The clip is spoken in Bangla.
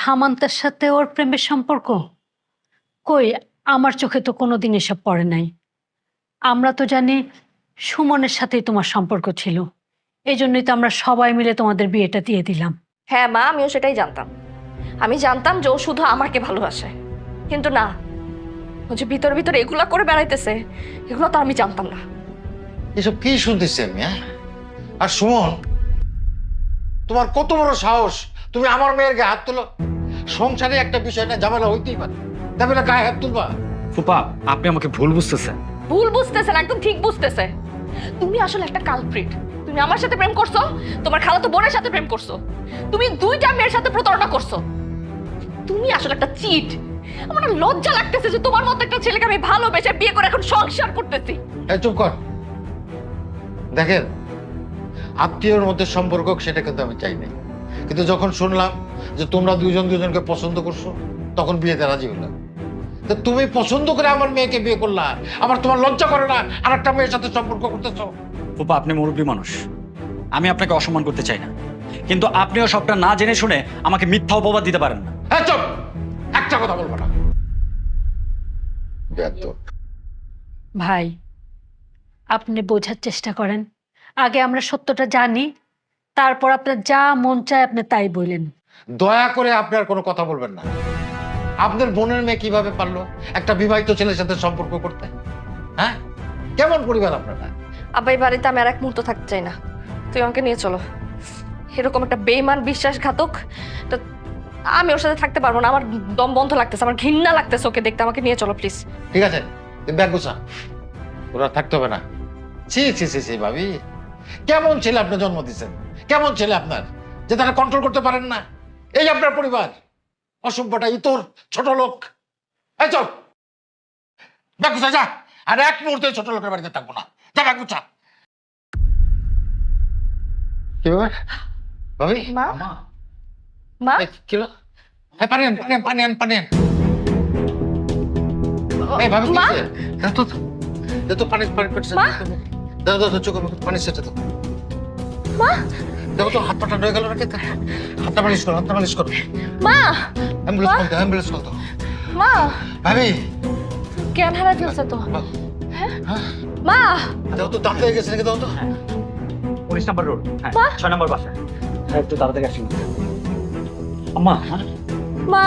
সামান্তার সাথে ওর প্রেমের সম্পর্ক? কই, আমার চোখে তো কোনোদিন এসব পড়ে নাই। আমরা তো জানি সুমনের সাথেই তোমার সম্পর্ক ছিল, এই জন্যই তো আমরা সবাই মিলে তোমাদের বিয়েটা দিয়ে দিলাম। হ্যাঁ মা, আমিও সেটাই জানতাম। আমি জানতাম যে ও শুধু আমাকে ভালোবাসে, কিন্তু না, ও যে ভিতরে ভিতরে এগুলা করে বেড়াইতেছে, এগুলো তো আমি জানতাম না। এসব কি শুনতেছি আমি? আর সুমন, তোমার কত বড় সাহস, তুমি আমার মেয়ের গায়ে হাত তুলো? সংসারে একটা বিষয় না, ঝামেলা হইতেই পারে, ঝামেলা গায়ে হাত তুলবা? ফুপা, আপনি আমাকে ভুল বুঝতেছেন। ভুল বুঝতেছেন, একদম ঠিক বুঝতেছে। তুমি আসলে একটা কালপ্রিট। তুমি আমার সাথে প্রেম করছো, তোমার খালাতো বোনের সাথে প্রেম করছো, তুমি দুইটা মেয়ের সাথে প্রতারণা করছো। তুমি আসলে একটা চিট। আমার না লজ্জা লাগতেছে যে তোমার মতো একটা ছেলেকে আমি ভালোবেসে বিয়ে করে এখন সংসার করতেছি। এই চুপ কর। দেখেন, আত্মীয়র মধ্যে সম্পর্ক সেটা কিন্তু আমি চাই নাই, কিন্তু যখন শুনলাম যে তোমরা দুজন দুজনকে পছন্দ করছো, তখন বিয়েতে রাজি হলাম। তা তুমি পছন্দ করে আমার মেয়েকে বিয়ে করলা, আবার তোমার লজ্জা করে না আর একটা মেয়ের সাথে সম্পর্ক করতেছো? ফুপা, আপনি মুরব্বী মানুষ, আমি আপনাকে অসম্মান করতে চাই না, কিন্তু আপনিও সবটা না জেনে শুনে আমাকে মিথ্যা অপবাদ দিতে পারেন না। হ্যাঁ চুপ, একটা কথা বলবো না। বেয়াদব। ভাই, আপনি বোঝার চেষ্টা করেন। আগে আমরা সত্যটা জানি, তারপর আপনার যা মন চায় আপনি তাই বললেন। দয়া করে আপনার কোনো কথা বলবেন না। আপনার বোনের মেয়ে কিভাবে পারলো একটা বিবাহিত ছেলের সাথে সম্পর্ক করতে? হ্যাঁ, কেমন পরিবার আপনারা? আব্বা, এই বাড়িতে আমি আর এক মুহূর্ত থাকতে চাই না। তুই আমাকে নিয়ে চলো। এরকম একটা বেইমান বিশ্বাসঘাতক, তা আমি ওর সাথে থাকতে পারবো না। আমার দম বন্ধ লাগতেছে, আমার ঘৃণা লাগতেছে ওকে দেখতে। আমাকে নিয়ে চলো প্লিজ। ঠিক আছে, তুমি ব্যাগ গুছা, ওরা থাকতে হবে না। ছি ছি ছি ছি, ভাবি, কেমন ছেলে আপনি জন্ম দিচ্ছেন? কেমন ছেলে আপনার, যে তারা কন্ট্রোল করতে পারেন না? এই আপনার পরিবার, অসভ্যটা ইতর, ছোট লোক। এই চল, ব্যাগ গুছা যা। আর এক মুহূর্তে ছোট লোকের বাড়িতে থাকবো না, যা ব্যাগ গুছা। কি ব্যাপার ভাবি? মা, মা, এই, কি হলো? এই, পানি আন, পানি আন, পানি আন, পানি আন। এই ভাবি, কি মা? হয়েছে? দাও তো, দাও তো পানি, পানি পেটছে। মা? দাও দাও দাও, চোখে মুখে পানি সেটা দাও। মা, দেখো তো হাত পা ঠান্ডা হয়ে গেল নাকি? হাতটা মালিশ করো, হাতটা মালিশ করো। মা, অ্যাম্বুলেন্স কল দাও, অ্যাম্বুলেন্স কল দাও। মা, ভাবি, জ্ঞান হারাই ফেলছে তো। হ্যাঁ, মা, দাও তো, দাঁত হয়ে গেছে নাকি? দাও তো। 19 নম্বর রোড, হ্যাঁ, মা? 6 নম্বর বাসা। হ্যাঁ, একটু তাড়াতাড়ি আসুন। আম্মা, মা,